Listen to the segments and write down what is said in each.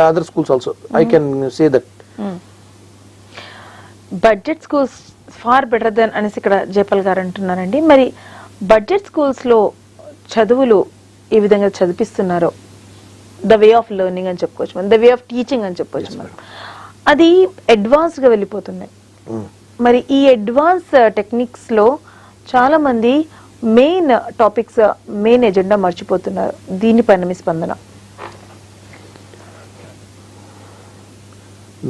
other schools also. I can say that. Budget schools far better than అనేసి ఇక్కడ జయపాల్ గారు అంటున్నారండి. మరి బడ్జెట్ స్కూల్స్ లో చదువులు ఏ విధంగా చదివిస్తున్నారో, ద వే ఆఫ్ లెర్నింగ్ అని చెప్పుకోవచ్చు మనం, ద వే ఆఫ్ టీచింగ్ అని చెప్పుకోవచ్చు మనం, అది అడ్వాన్స్ గా వెళ్ళిపోతున్నాయి. మరి ఈ అడ్వాన్స్ టెక్నిక్స్ లో చాలా మంది మెయిన్ టాపిక్స్, మెయిన్ ఎజెండా మర్చిపోతున్నారు. దీనిపైన మీ స్పందన?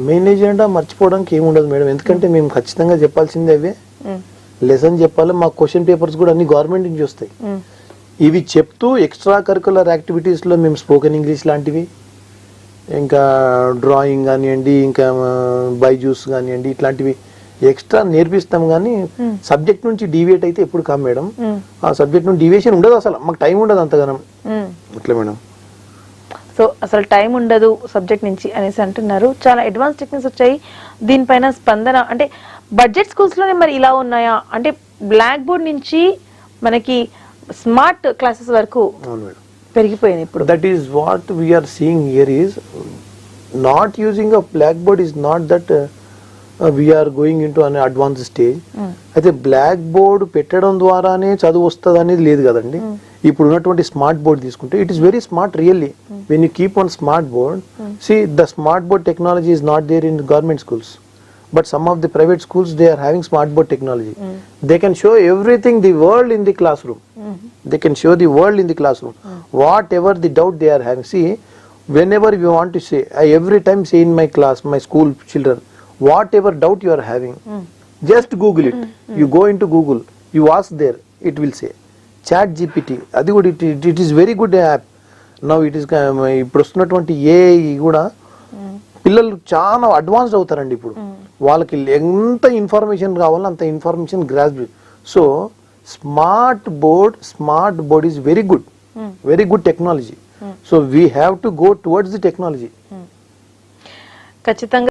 మెయిన్ ఎజెండా మర్చిపోవడానికి ఏముండదు మేడం, ఎందుకంటే మేము ఖచ్చితంగా చెప్పాల్సిందే అవే లెసన్ చెప్పాలి. మా క్వశ్చన్ పేపర్స్ కూడా అన్ని గవర్నమెంట్ నుంచి వస్తాయి. ఇవి చెప్తూ ఎక్స్ట్రా కరికులర్ యాక్టివిటీస్ లో మేము స్పోకెన్ ఇంగ్లీష్ లాంటివి, ఇంకా డ్రాయింగ్ కానివ్వండి, ఇంకా బైజూస్ కానివ్వండి, ఇట్లాంటివి ఎక్స్ట్రా నేర్పిస్తాం. కానీ సబ్జెక్ట్ నుంచి డీవియేట్ అయితే ఎప్పుడు కాదు మేడం. ఆ సబ్జెక్ట్ నుంచి డీవియేషన్ ఉండదు, అసలు మాకు టైం ఉండదు అంతగానం. అట్లా మేడం. సో అసలు టైం ఉండదు సబ్జెక్ట్ నుంచి అనేసి అంటున్నారు. చాలా అడ్వాన్స్ టెక్నిక్స్ వచ్చాయి. దీనిపైన స్పందన అంటే బడ్జెట్ స్కూల్స్ లోనే మరి ఇలా ఉన్నాయా అంటే బ్లాక్ బోర్డ్ నుంచి మనకి స్మార్ట్ క్లాసెస్ వరకు పెరిగిపోయింది ఇప్పుడు. That is what we are seeing here is not using a black board is not that we are going into an advance stage. అయితే బ్లాక్ బోర్డ్ పెట్టడం ద్వారానే చదువు వస్తుంది అనేది లేదు కదండి. ఇప్పుడు ఉన్నటువంటి స్మార్ట్ బోర్డ్ తీసుకుంటే it is very smart really. When you keep on smart board, see the smart board technology is not there in government schools, but some of the private schools they are having smart board technology. They can show everything, the world in the classroom. They can show the world in the classroom. Whatever the doubt they are having, see, whenever you want to say, I every time say in my class, my school children, whatever doubt you are having, just Google it. You go into Google, you ask there, it will say. Chat GPT, అది కూడా it is very good app. Now it is ఇప్పుడు వస్తున్నటువంటి AI కూడా పిల్లలు చాలా advanced అవుతారండి. ఇప్పుడు వాళ్ళకి ఎంత ఇన్ఫర్మేషన్ కావాలో అంత information grasp. So smart board is very good technology. So we have to go towards the technology. ఖచ్చితంగా